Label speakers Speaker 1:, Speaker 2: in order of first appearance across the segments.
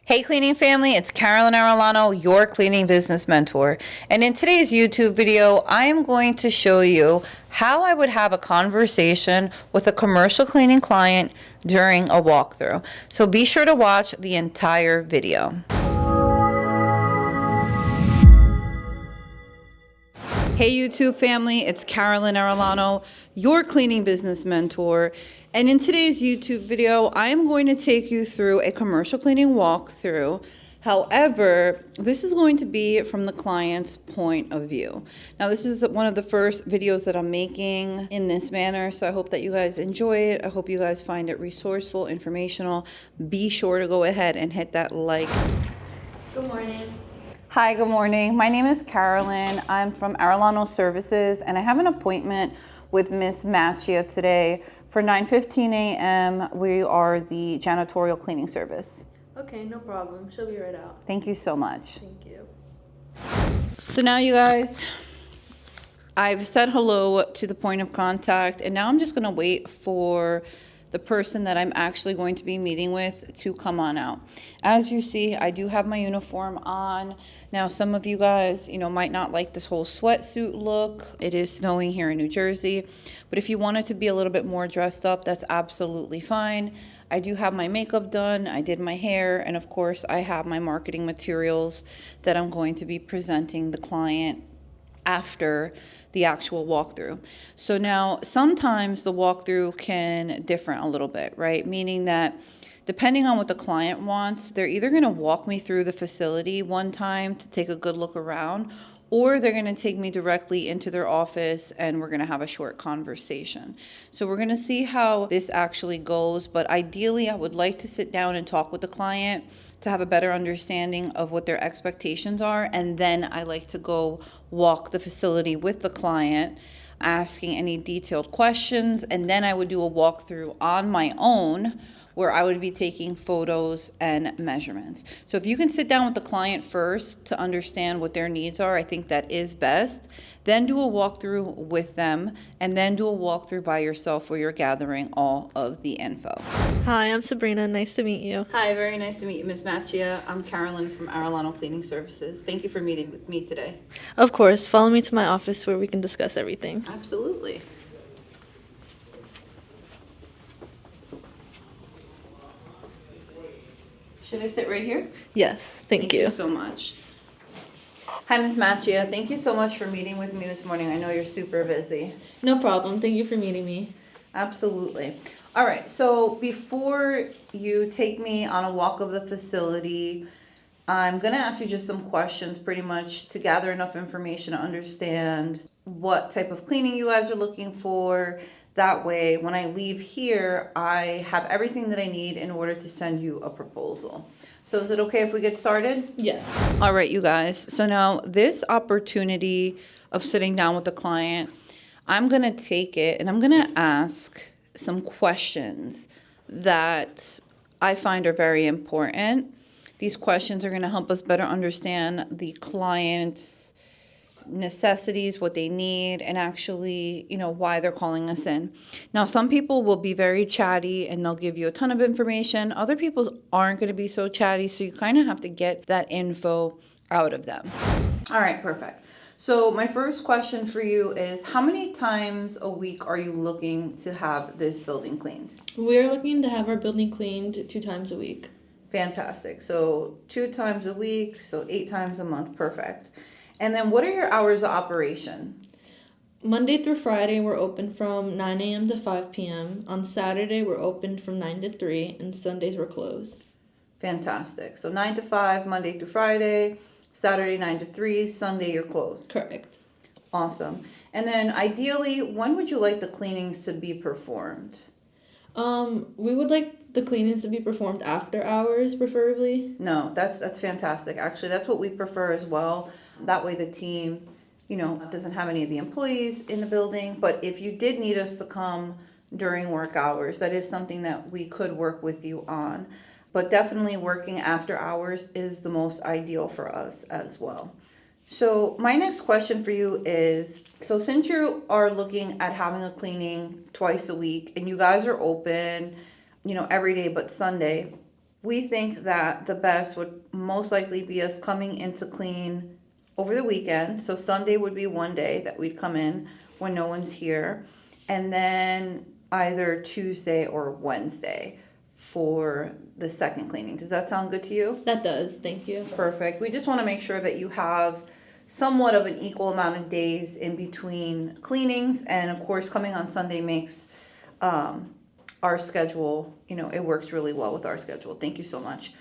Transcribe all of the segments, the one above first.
Speaker 1: Hey cleaning family, it's Carolyn Arellano, your cleaning business mentor. And in today's YouTube video, I am going to show you how I would have a conversation with a commercial cleaning client during a walkthrough. So be sure to watch the entire video. Hey YouTube family, it's Carolyn Arellano, your cleaning business mentor. And in today's YouTube video, I am going to take you through a commercial cleaning walkthrough. However, this is going to be from the client's point of view. Now, this is one of the first videos that I'm making in this manner, so I hope that you guys enjoy it. I hope you guys find it resourceful, informational. Be sure to go ahead and hit that like.
Speaker 2: Good morning.
Speaker 1: Hi, good morning. My name is Carolyn. I'm from Arellano Services, and I have an appointment with Miss Machia today for 9:15 a.m. We are the janitorial cleaning service.
Speaker 2: Okay, no problem. She'll be right out.
Speaker 1: Thank you so much.
Speaker 2: Thank you.
Speaker 1: So now you guys, I've said hello to the point of contact, and now I'm just gonna wait for the person that I'm actually going to be meeting with to come on out. As you see, I do have my uniform on. Now, some of you guys, might not like this whole sweatsuit look. It is snowing here in New Jersey, but if you wanted to be a little bit more dressed up, that's absolutely fine. I do have my makeup done, I did my hair, and of course, I have my marketing materials that I'm going to be presenting the client after the actual walkthrough. So now sometimes the walkthrough can differ a little bit, right? Meaning that depending on what the client wants, they're either gonna walk me through the facility one time to take a good look around, or they're gonna take me directly into their office and we're gonna have a short conversation. So we're gonna see how this actually goes, but ideally I would like to sit down and talk with the client to have a better understanding of what their expectations are, and then I like to go walk the facility with the client, asking any detailed questions, and then I would do a walkthrough on my own where I would be taking photos and measurements. So if you can sit down with the client first to understand what their needs are, I think that is best. Then do a walkthrough with them, and then do a walkthrough by yourself where you're gathering all of the info.
Speaker 2: Hi, I'm Sabrina. Nice to meet you.
Speaker 1: Hi, very nice to meet you, Ms. Machia. I'm Carolyn from Arellano Cleaning Services. Thank you for meeting with me today.
Speaker 2: Of course. Follow me to my office where we can discuss everything.
Speaker 1: Absolutely. Should I sit right here?
Speaker 2: Yes, thank you.
Speaker 1: Thank you so much. Hi, Ms. Machia. Thank you so much for meeting with me this morning. I know you're super busy.
Speaker 2: No problem. Thank you for meeting me.
Speaker 1: Absolutely. All right, so before you take me on a walk of the facility, I'm going to ask you just some questions pretty much to gather enough information to understand what type of cleaning you guys are looking for. That way, when I leave here, I have everything that I need in order to send you a proposal. So is it okay if we get started?
Speaker 2: Yes.
Speaker 1: All right, you guys. So now this opportunity of sitting down with the client, I'm going to take it and I'm going to ask some questions that I find are very important. These questions are going to help us better understand the client's necessities, what they need, and actually, why they're calling us in. Now, some people will be very chatty and they'll give you a ton of information. Other people aren't going to be so chatty, so you kind of have to get that info out of them. All right, perfect. So my first question for you is, how many times a week are you looking to have this building cleaned?
Speaker 2: We are looking to have our building cleaned 2 times a week.
Speaker 1: Fantastic. So 2 times a week, so 8 times a month. Perfect. And then what are your hours of operation?
Speaker 2: Monday through Friday, we're open from 9 a.m. to 5 p.m. On Saturday, we're open from 9 to 3, and Sundays we're closed.
Speaker 1: Fantastic. So 9 to 5, Monday through Friday, Saturday 9 to 3, Sunday you're closed.
Speaker 2: Correct.
Speaker 1: Awesome. And then ideally, when would you like the cleanings to be performed?
Speaker 2: We would like the cleanings to be performed after hours, preferably.
Speaker 1: No, that's fantastic. Actually, that's what we prefer as well. That way the team, doesn't have any of the employees in the building. But if you did need us to come during work hours, that is something that we could work with you on. But definitely working after hours is the most ideal for us as well. So my next question for you is, so since you are looking at having a cleaning twice a week and you guys are open, every day but Sunday, we think that the best would most likely be us coming in to clean over the weekend. So Sunday would be one day that we'd come in when no one's here. And then either Tuesday or Wednesday for the second cleaning. Does that sound good to you?
Speaker 2: That does, thank you.
Speaker 1: Perfect. We just want to make sure that you have somewhat of an equal amount of days in between cleanings. And of course, coming on Sunday makes our schedule, it works really well with our schedule. Thank you so much.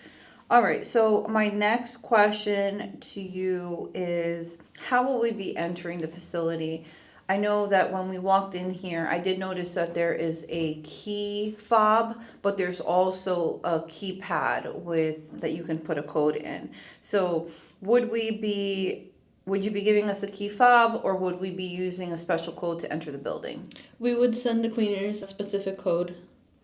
Speaker 1: All right, so my next question to you is, how will we be entering the facility? I know that when we walked in here, I did notice that there is a key fob, but there's also a keypad that you can put a code in. So would you be giving us a key fob, or would we be using a special code to enter the building?
Speaker 2: We would send the cleaners a specific code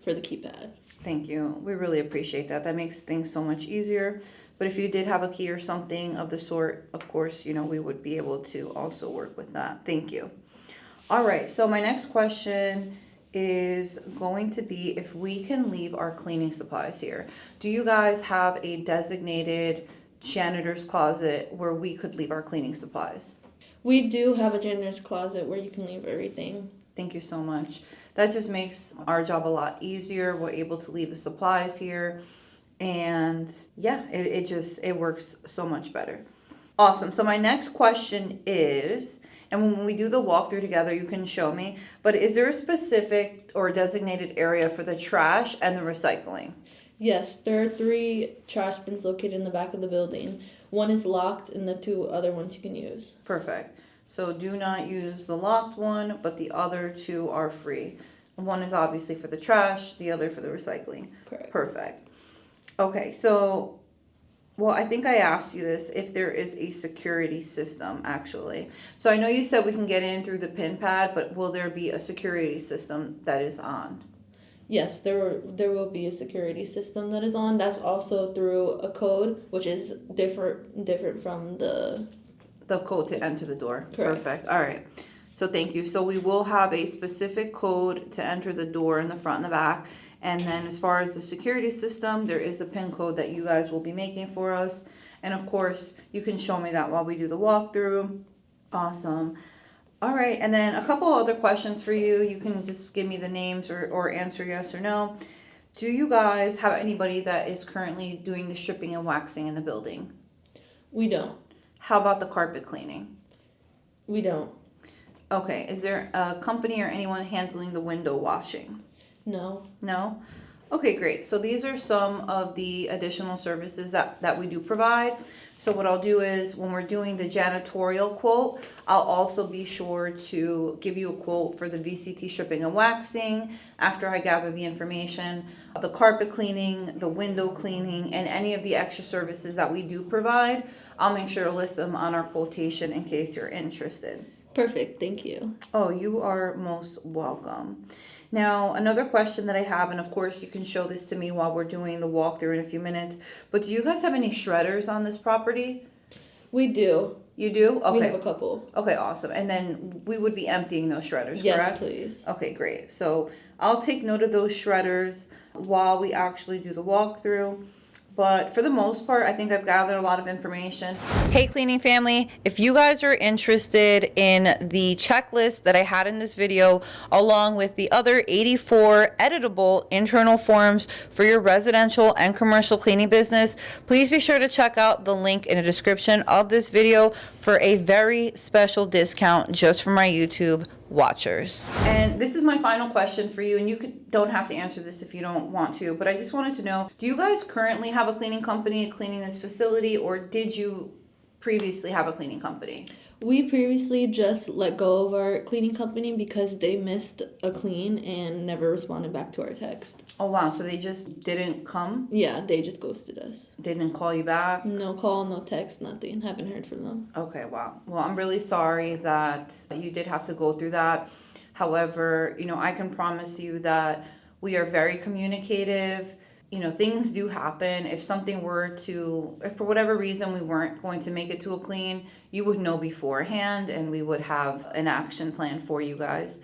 Speaker 2: for the keypad.
Speaker 1: Thank you. We really appreciate that. That makes things so much easier. But if you did have a key or something of the sort, of course, we would be able to also work with that. Thank you. All right, so my next question is going to be if we can leave our cleaning supplies here. Do you guys have a designated janitor's closet where we could leave our cleaning supplies?
Speaker 2: We do have a janitor's closet where you can leave everything.
Speaker 1: Thank you so much. That just makes our job a lot easier. We're able to leave the supplies here. And yeah, it works so much better. Awesome. So my next question is, and when we do the walkthrough together, you can show me, but is there a specific or designated area for the trash and the recycling?
Speaker 2: Yes, there are 3 trash bins located in the back of the building. One is locked and the 2 other ones you can use.
Speaker 1: Perfect. So do not use the locked one, but the other 2 are free. One is obviously for the trash, the other for the recycling.
Speaker 2: Correct.
Speaker 1: Perfect. Okay, so, well, I think I asked you this, if there is a security system, actually. So I know you said we can get in through the PIN pad, but will there be a security system that is on?
Speaker 2: Yes, there will be a security system that is on. That's also through a code, which is different from the
Speaker 1: code to enter the door.
Speaker 2: Correct.
Speaker 1: Perfect. All right. So thank you. So we will have a specific code to enter the door in the front and the back. And then as far as the security system, there is a PIN code that you guys will be making for us. And of course, you can show me that while we do the walkthrough. Awesome. All right. And then a couple other questions for you. You can just give me the names or answer yes or no. Do you guys have anybody that is currently doing the stripping and waxing in the building?
Speaker 2: We don't.
Speaker 1: How about the carpet cleaning?
Speaker 2: We don't.
Speaker 1: Okay, is there a company or anyone handling the window washing?
Speaker 2: No.
Speaker 1: No? Okay, great. So these are some of the additional services that we do provide. So what I'll do is when we're doing the janitorial quote, I'll also be sure to give you a quote for the VCT stripping and waxing after I gather the information, the carpet cleaning, the window cleaning, and any of the extra services that we do provide. I'll make sure to list them on our quotation in case you're interested.
Speaker 2: Perfect, thank you.
Speaker 1: Oh, you are most welcome. Now, another question that I have, and of course you can show this to me while we're doing the walkthrough in a few minutes, but do you guys have any shredders on this property?
Speaker 2: We do.
Speaker 1: You do? Okay.
Speaker 2: We have a couple.
Speaker 1: Okay, awesome. And then we would be emptying those shredders,
Speaker 2: Yes,
Speaker 1: correct?
Speaker 2: please.
Speaker 1: Okay, great. So I'll take note of those shredders while we actually do the walkthrough. But for the most part, I think I've gathered a lot of information. Hey, cleaning family, if you guys are interested in the checklist that I had in this video, along with the other 84 editable internal forms for your residential and commercial cleaning business, please be sure to check out the link in the description of this video for a very special discount just for my YouTube watchers. And this is my final question for you, and you don't have to answer this if you don't want to, but I just wanted to know, do you guys currently have a cleaning company cleaning this facility, or did you previously have a cleaning company?
Speaker 2: We previously just let go of our cleaning company because they missed a clean and never responded back to our text.
Speaker 1: Oh wow, so they just didn't come?
Speaker 2: Yeah, they just ghosted us.
Speaker 1: They didn't call you back?
Speaker 2: No call, no text, nothing. Haven't heard from them.
Speaker 1: Okay, wow. Well, I'm really sorry that you did have to go through that. However, I can promise you that we are very communicative. Things do happen. If for whatever reason we weren't going to make it to a clean, you would know beforehand and we would have an action plan for you guys.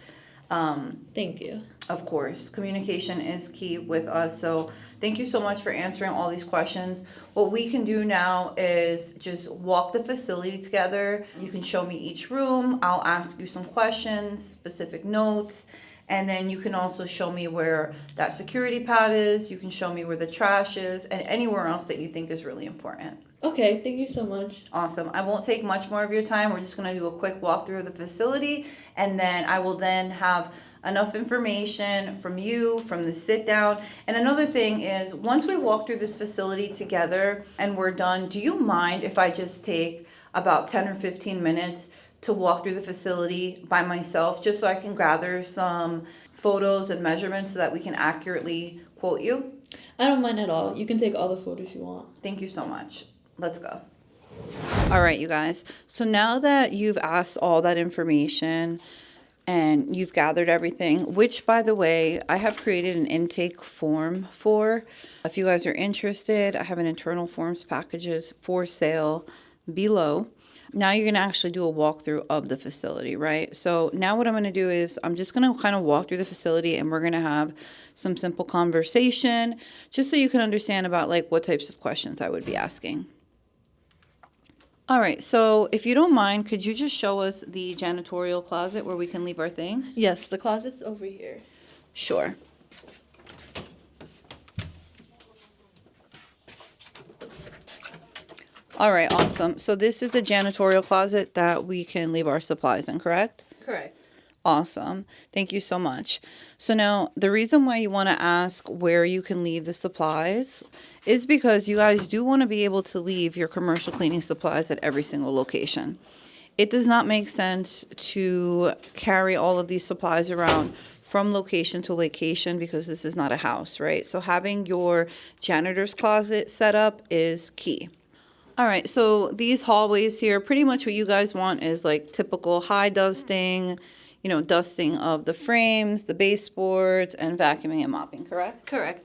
Speaker 2: Thank you.
Speaker 1: Of course, communication is key with us. So Thank you so much for answering all these questions. What we can do now is just walk the facility together. You can show me each room. I'll ask you some questions, specific notes, and then you can also show me where that security pad is. You can show me where the trash is and anywhere else that you think is really important.
Speaker 2: Okay, thank you so much.
Speaker 1: Awesome. I won't take much more of your time. We're just going to do a quick walkthrough of the facility, and then I will then have enough information from you, from the sit down. And another thing is, once we walk through this facility together and we're done, do you mind if I just take about 10 or 15 minutes to walk through the facility by myself, just so I can gather some photos and measurements so that we can accurately quote you?
Speaker 2: I don't mind at all. You can take all the photos you want.
Speaker 1: Thank you so much. Let's go. All right, you guys. So now that you've asked all that information and you've gathered everything, which, by the way, I have created an intake form for. If you guys are interested, I have an internal forms packages for sale below. Now you're going to actually do a walkthrough of the facility, right? So now what I'm going to do is I'm just going to kind of walk through the facility, and we're going to have some simple conversation just so you can understand about like what types of questions I would be asking. All right, so if you don't mind, could you just show us the janitorial closet where we can leave our things?
Speaker 2: Yes, the closet's over here.
Speaker 1: Sure. All right, awesome. So this is a janitorial closet that we can leave our supplies in, correct?
Speaker 2: Correct.
Speaker 1: Awesome. Thank you so much. So now the reason why you want to ask where you can leave the supplies is because you guys do want to be able to leave your commercial cleaning supplies at every single location. It does not make sense to carry all of these supplies around from location to location because this is not a house, right? So having your janitor's closet set up is key. All right, so these hallways here, pretty much what you guys want is like typical high dusting, dusting of the frames, the baseboards, and vacuuming and mopping, correct?
Speaker 2: Correct.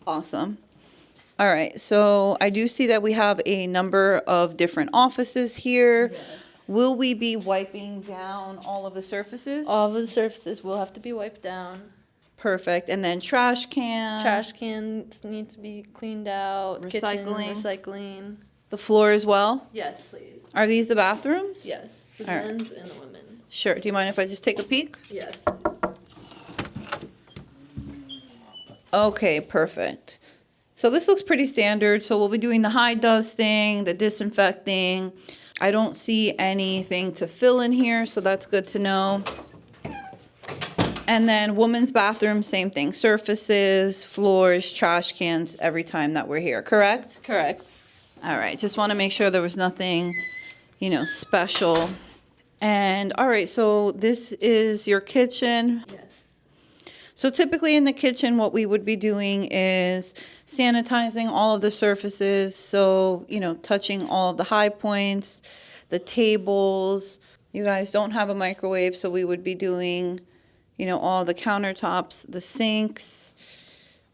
Speaker 1: Awesome. All right, so I do see that we have a number of different offices here.
Speaker 2: Yes.
Speaker 1: Will we be wiping down all of the surfaces?
Speaker 2: All of the surfaces will have to be wiped down.
Speaker 1: Perfect. And then trash can?
Speaker 2: Trash cans need to be cleaned out.
Speaker 1: Recycling.
Speaker 2: Kitchen, recycling.
Speaker 1: The floor as well?
Speaker 2: Yes, please.
Speaker 1: Are these the bathrooms?
Speaker 2: Yes, the
Speaker 1: All right.
Speaker 2: men's and the women's.
Speaker 1: Sure. Do you mind if I just take a peek?
Speaker 2: Yes.
Speaker 1: Okay, perfect. So this looks pretty standard. So we'll be doing the high dusting, the disinfecting. I don't see anything to fill in here, so that's good to know. And then women's bathroom, same thing. Surfaces, floors, trash cans every time that we're here, correct?
Speaker 2: Correct.
Speaker 1: All right, just want to make sure there was nothing, special. And all right, so this is your kitchen.
Speaker 2: Yes.
Speaker 1: So typically in the kitchen, what we would be doing is sanitizing all of the surfaces. So, touching all of the high points, the tables. You guys don't have a microwave, so we would be doing, all the countertops, the sinks.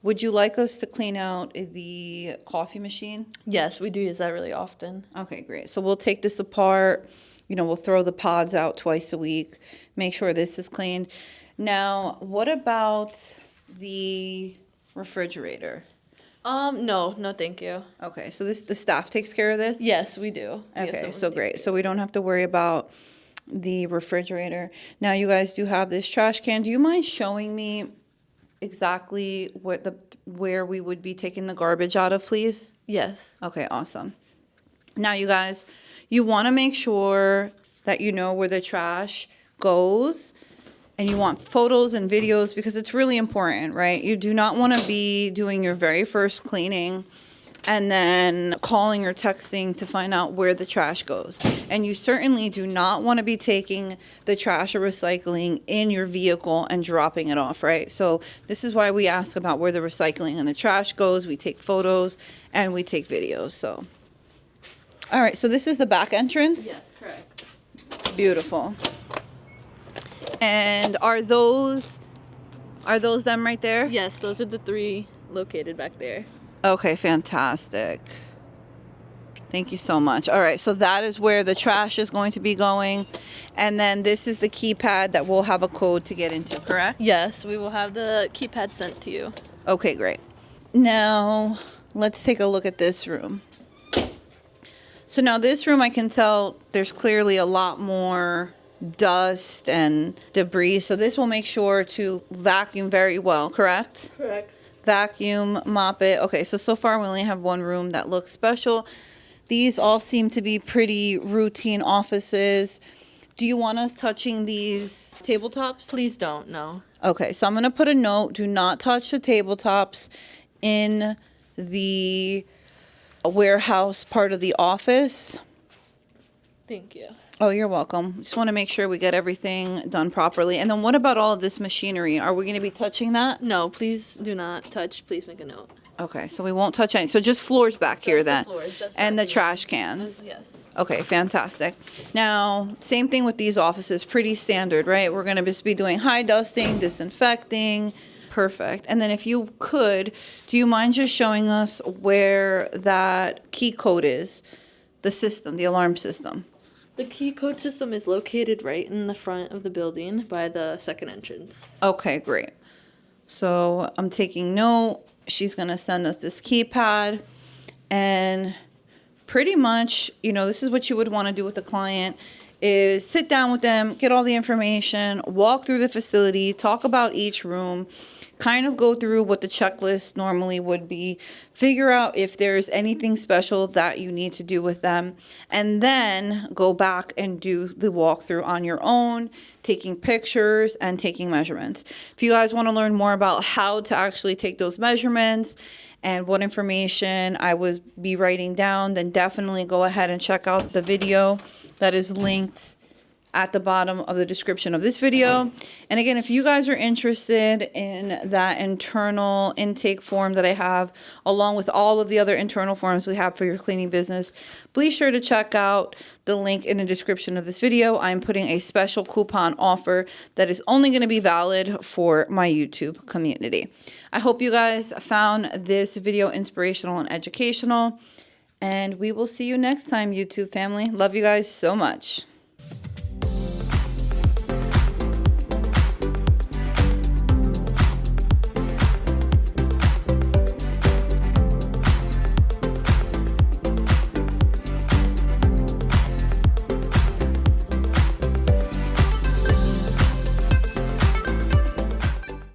Speaker 1: Would you like us to clean out the coffee machine?
Speaker 2: Yes, we do use that really often.
Speaker 1: Okay, great. So we'll take this apart. We'll throw the pods out twice a week. Make sure this is cleaned. Now, what about the refrigerator?
Speaker 2: No, thank you.
Speaker 1: Okay, so the staff takes care of this?
Speaker 2: Yes, we do. We have
Speaker 1: Okay,
Speaker 2: someone
Speaker 1: so
Speaker 2: take
Speaker 1: great.
Speaker 2: care.
Speaker 1: So we don't have to worry about the refrigerator. Now, you guys do have this trash can. Do you mind showing me exactly where we would be taking the garbage out of, please?
Speaker 2: Yes.
Speaker 1: Okay, awesome. Now, you guys, you want to make sure that you know where the trash goes, and you want photos and videos because it's really important, right? You do not want to be doing your very first cleaning and then calling or texting to find out where the trash goes. And you certainly do not want to be taking the trash or recycling in your vehicle and dropping it off, right? So this is why we ask about where the recycling and the trash goes. We take photos and we take videos. So, all right, so this is the back entrance?
Speaker 2: Yes, correct.
Speaker 1: Beautiful. And are those them right there?
Speaker 2: Yes, those are the 3 located back there.
Speaker 1: Okay, fantastic. Thank you so much. All right, so that is where the trash is going to be going. And then this is the keypad that we'll have a code to get into, correct?
Speaker 2: Yes, we will have the keypad sent to you.
Speaker 1: Okay, great. Now, let's take a look at this room. So now this room, I can tell there's clearly a lot more dust and debris. So this will make sure to vacuum very well, correct?
Speaker 2: Correct.
Speaker 1: Vacuum, mop it. Okay, so far we only have one room that looks special. These all seem to be pretty routine offices. Do you want us touching these tabletops?
Speaker 2: Please don't, no.
Speaker 1: Okay, so I'm going to put a note. Do not touch the tabletops in the warehouse part of the office.
Speaker 2: Thank you.
Speaker 1: Oh, you're welcome. Just want to make sure we get everything done properly. And then what about all of this machinery? Are we going to be touching that?
Speaker 2: No, please do not touch. Please make a note.
Speaker 1: Okay, so we won't touch any. So just floors back here
Speaker 2: Just the
Speaker 1: then.
Speaker 2: floors, just
Speaker 1: And the
Speaker 2: vacuum.
Speaker 1: trash cans.
Speaker 2: Yes.
Speaker 1: Okay, fantastic. Now, same thing with these offices, pretty standard, right? We're going to just be doing high dusting, disinfecting. Perfect. And then if you could, do you mind just showing us where that key code is? The system, the alarm system.
Speaker 2: The key code system is located right in the front of the building by the second entrance.
Speaker 1: Okay, great. So I'm taking note. She's going to send us this keypad. And pretty much, this is what you would want to do with the client is sit down with them, get all the information, walk through the facility, talk about each room, kind of go through what the checklist normally would be, figure out if there's anything special that you need to do with them, and then go back and do the walkthrough on your own, taking pictures and taking measurements. If you guys want to learn more about how to actually take those measurements and what information I would be writing down, then definitely go ahead and check out the video that is linked at the bottom of the description of this video. And again, if you guys are interested in that internal intake form that I have, along with all of the other internal forms we have for your cleaning business, please sure to check out the link in the description of this video. I'm putting a special coupon offer that is only going to be valid for my YouTube community. I hope you guys found this video inspirational and educational, and we will see you next time, YouTube family. Love you guys so much.